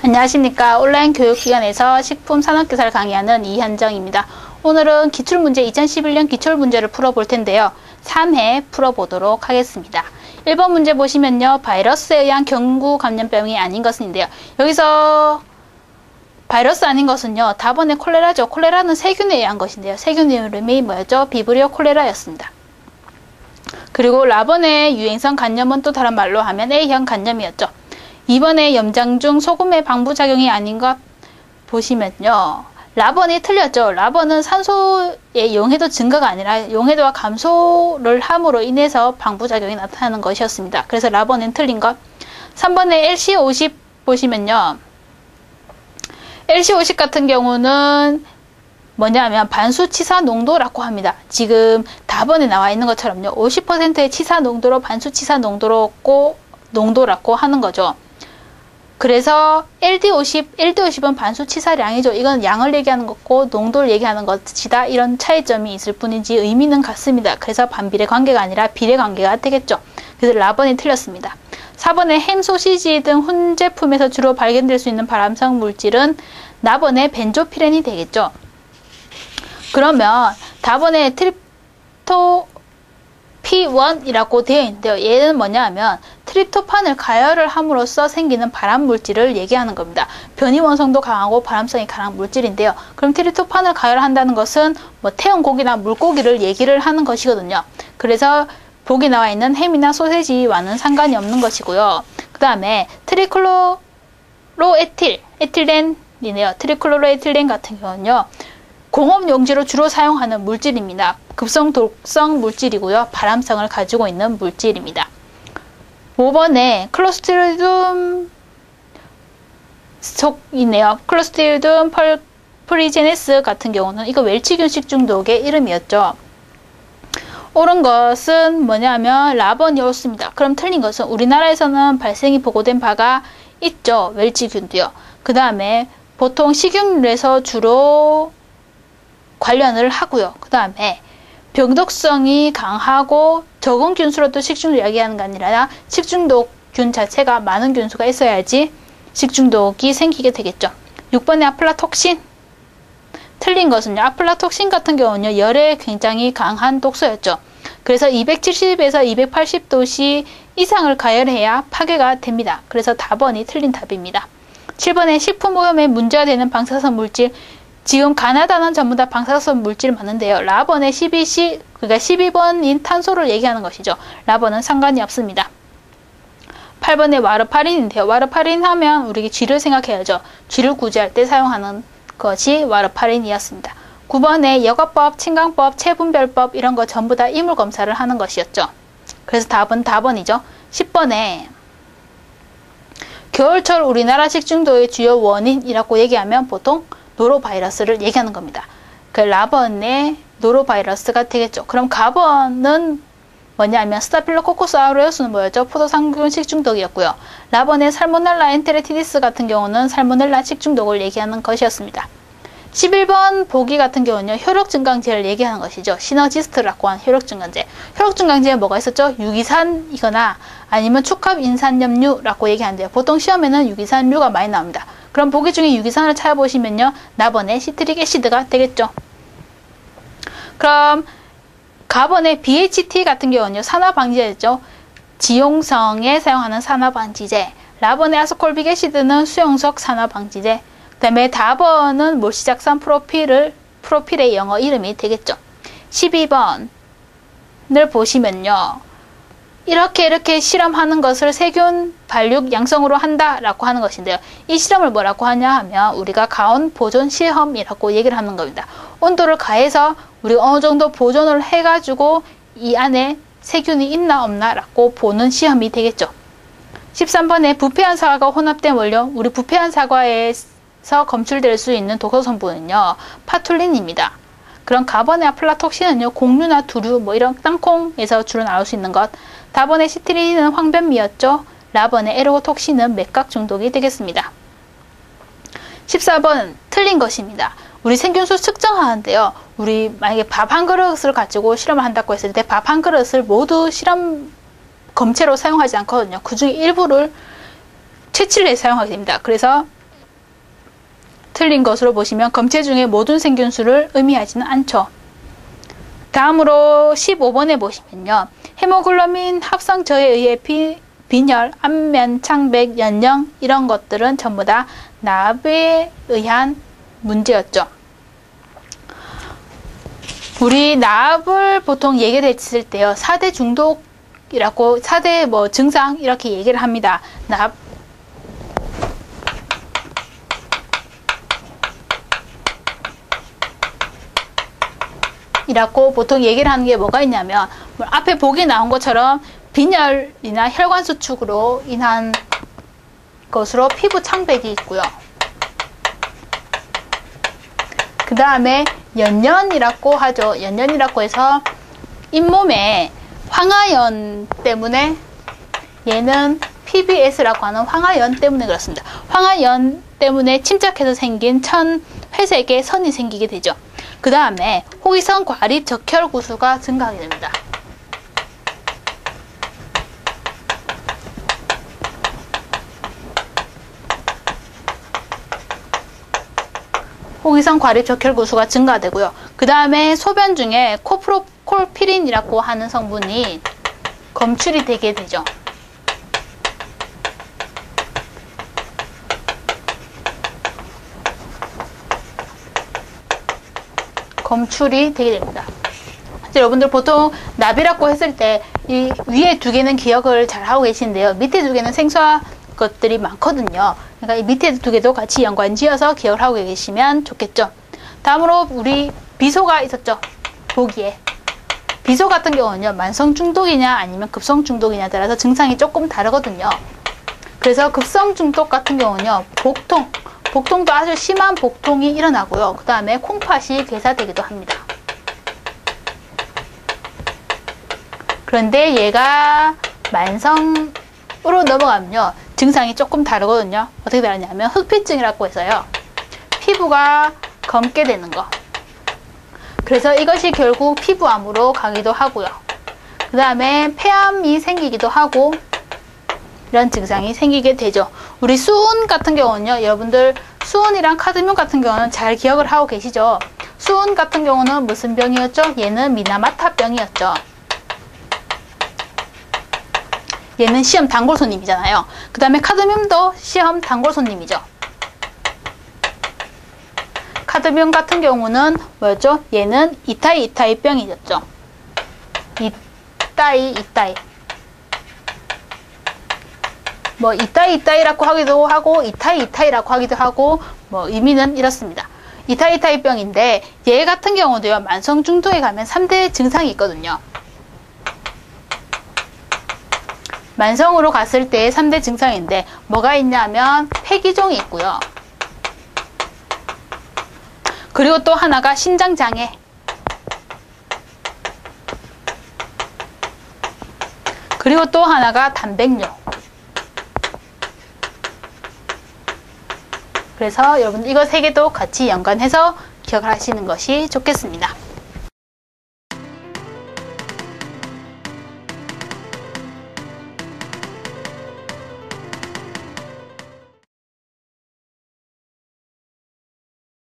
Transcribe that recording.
안녕하십니까. 온라인 교육기관에서 식품산업기사를 강의하는 이현정입니다. 오늘은 기출문제 2011년 기출문제를 풀어볼 텐데요. 3회 풀어보도록 하겠습니다. 1번 문제 보시면요. 바이러스에 의한 경구 감염병이 아닌 것은인데요. 여기서 바이러스 아닌 것은요. 답안에 콜레라죠. 콜레라는 세균에 의한 것인데요. 세균 이름이 뭐였죠? 비브리오 콜레라였습니다. 그리고 라번의 유행성 간염은 또 다른 말로 하면 A형 간염이었죠. 2번에 염장 중 소금의 방부작용이 아닌 것 보시면요. 라번이 틀렸죠. 라번은 산소의 용해도 증가가 아니라 용해도와 감소를 함으로 인해서 방부작용이 나타나는 것이었습니다. 그래서 라번은 틀린 것. 3번에 LC50 보시면요. LC50 같은 경우는 뭐냐면 반수치사 농도라고 합니다. 지금 답안에 나와 있는 것처럼요. 50%의 치사 농도로 반수치사 농도라고 하는 거죠. 그래서 LD50은 반수치사량이죠. 이건 양을 얘기하는 것고 농도를 얘기하는 것이다. 이런 차이점이 있을 뿐이지 의미는 같습니다. 그래서 반비례 관계가 아니라 비례 관계가 되겠죠. 그래서 라번이 틀렸습니다. 4번에 햄, 소시지 등 훈제품에서 주로 발견될 수 있는 발암성 물질은 나번의 벤조피렌이 되겠죠. 그러면 답안에 트립토피1이라고 되어 있는데요. 얘는 뭐냐 하면 트립토판을 가열을 함으로써 생기는 발암 물질을 얘기하는 겁니다. 변이 원성도 강하고 발암성이 강한 물질인데요. 그럼 트립토판을 가열한다는 것은 뭐 태운 고기나 물고기를 얘기를 하는 것이거든요. 그래서 보기 나와 있는 햄이나 소세지와는 상관이 없는 것이고요. 그 다음에 에틸렌이네요. 트리클로로에틸렌 같은 경우는요. 공업 용지로 주로 사용하는 물질입니다. 급성 독성 물질이고요. 발암성을 가지고 있는 물질입니다. 5번에 클로스트리디움 속이네요. 클로스트리디움 펄프리제네스 같은 경우는 이거 웰치균 식중독의 이름이었죠. 옳은 것은 뭐냐면 라번이 옳습니다. 그럼 틀린 것은 우리나라에서는 발생이 보고된 바가 있죠. 웰치균도요. 그 다음에 보통 식용유에서 주로 관련을 하고요. 그 다음에 병독성이 강하고 적은 균수로도 식중독 이야기하는 게 아니라 식중독균 자체가 많은 균수가 있어야지 식중독이 생기게 되겠죠. 6번에 아플라톡신. 틀린 것은요. 아플라톡신 같은 경우는요. 열에 굉장히 강한 독소였죠. 그래서 270에서 280도씨 이상을 가열해야 파괴가 됩니다. 그래서 답안이 틀린 답입니다. 7번에 식품오염에 문제가 되는 방사선 물질. 지금 가나다는 전부 다 방사선 물질 많은데요. 라번의 12C, 그러니까 12번인 탄소를 얘기하는 것이죠. 라번은 상관이 없습니다. 8번의 와르파린인데요. 와르파린 하면 우리 쥐를 생각해야죠. 쥐를 구제할 때 사용하는 것이 와르파린이었습니다. 9번의 여과법, 침강법, 체분별법 이런 거 전부 다 이물 검사를 하는 것이었죠. 그래서 답은 답원이죠. 10번에 겨울철 우리나라 식중독의 주요 원인이라고 얘기하면 보통 노로바이러스를 얘기하는 겁니다. 그 라번의 노로바이러스가 되겠죠. 그럼 가번은 뭐냐면 스타필로코커스 아우레우스는 뭐였죠? 포도상균 식중독이었고요. 라번의 살모넬라 엔테리티디스 같은 경우는 살모넬라 식중독을 얘기하는 것이었습니다. 11번 보기 같은 경우는요. 혈액증강제를 얘기하는 것이죠. 시너지스트라고 하는 혈액증강제. 혈액증강제에 뭐가 있었죠? 유기산이거나 아니면 축합인산염류라고 얘기하는데요. 보통 시험에는 유기산류가 많이 나옵니다. 그럼 보기 중에 유기산을 찾아보시면요. 나번의 시트릭 애시드가 되겠죠. 그럼 가번의 BHT 같은 경우는요. 산화방지제죠. 지용성에 사용하는 산화방지제. 라번의 아스콜빅 애시드는 수용성 산화방지제. 그 다음에 답번은 몰시작산 프로필의 영어 이름이 되겠죠. 12번을 보시면요. 이렇게 실험하는 것을 세균 발육 양성으로 한다라고 하는 것인데요. 이 실험을 뭐라고 하냐 하면 우리가 가온 보존 시험이라고 얘기를 하는 겁니다. 온도를 가해서 우리가 어느 정도 보존을 해가지고 이 안에 세균이 있나 없나라고 보는 시험이 되겠죠. 13번에 부패한 사과가 혼합된 원료, 우리 부패한 사과에서 검출될 수 있는 독소 성분은요. 파툴린입니다. 그럼 가번의 아플라톡신은요. 곡류나 두류 뭐 이런 땅콩에서 주로 나올 수 있는 것. 답번의 시트린은 황변미였죠. 라번의 에로톡신은 맥각 중독이 되겠습니다. 14번 틀린 것입니다. 우리 생균수 측정하는데요. 우리 만약에 밥 한 그릇을 가지고 실험을 한다고 했을 때 밥 한 그릇을 모두 실험 검체로 사용하지 않거든요. 그 중에 일부를 채취를 해서 사용하게 됩니다. 그래서 틀린 것으로 보시면 검체 중에 모든 생균수를 의미하지는 않죠. 다음으로 15번에 보시면요. 헤모글로빈 합성 저해에 의해 빈혈, 안면, 창백, 연령 이런 것들은 전부 다 납에 의한 문제였죠. 우리 납을 보통 얘기를 했을 때요. 4대 중독이라고 4대 뭐 증상 이렇게 얘기를 합니다. 납 이라고 보통 얘기를 하는 게 뭐가 있냐면 앞에 보기에 나온 것처럼 빈혈이나 혈관 수축으로 인한 것으로 피부 창백이 있고요. 그 다음에 연연이라고 하죠. 연연이라고 해서 잇몸에 황하연 때문에 얘는 PBS라고 하는 황하연 때문에 그렇습니다. 황하연 때문에 침착해서 생긴 천회색의 선이 생기게 되죠. 그 다음에 호기성 과립 적혈 구수가 증가하게 됩니다. 호기성 과립 적혈 구수가 증가되고요. 그 다음에 소변 중에 코프로콜피린이라고 하는 성분이 검출이 되게 되죠. 검출이 되게 됩니다. 여러분들 보통 납이라고 했을 때 이 위에 두 개는 기억을 잘 하고 계시는데요. 밑에 두 개는 생소한 것들이 많거든요. 그러니까 이 밑에 두 개도 같이 연관 지어서 기억을 하고 계시면 좋겠죠. 다음으로 우리 비소가 있었죠. 보기에. 비소 같은 경우는요. 만성 중독이냐 아니면 급성 중독이냐에 따라서 증상이 조금 다르거든요. 그래서 급성 중독 같은 경우는요. 복통도 아주 심한 복통이 일어나고요. 그 다음에 콩팥이 괴사되기도 합니다. 그런데 얘가 만성으로 넘어가면요. 증상이 조금 다르거든요. 어떻게 다르냐면 흑피증이라고 해서요. 피부가 검게 되는 거. 그래서 이것이 결국 피부암으로 가기도 하고요. 그 다음에 폐암이 생기기도 하고 이런 증상이 생기게 되죠. 우리 수은 같은 경우는요. 여러분들 수은이랑 카드뮴 같은 경우는 잘 기억을 하고 계시죠. 수은 같은 경우는 무슨 병이었죠? 얘는 미나마타병이었죠. 얘는 시험 단골 손님이잖아요. 그 다음에 카드뮴도 시험 단골 손님이죠. 카드뮴 같은 경우는 뭐였죠? 얘는 이타이 병이었죠. 이타이 뭐 이타이라고 하기도 하고 이타이라고 하기도 하고 뭐 의미는 이렇습니다. 이타이 병인데 얘 같은 경우도요. 만성 중독에 가면 3대 증상이 있거든요. 만성으로 갔을 때 3대 증상인데 뭐가 있냐면 폐기종이 있고요. 그리고 또 하나가 신장장애. 그리고 또 하나가 단백뇨. 그래서 여러분 이거 3개도 같이 연관해서 기억을 하시는 것이 좋겠습니다.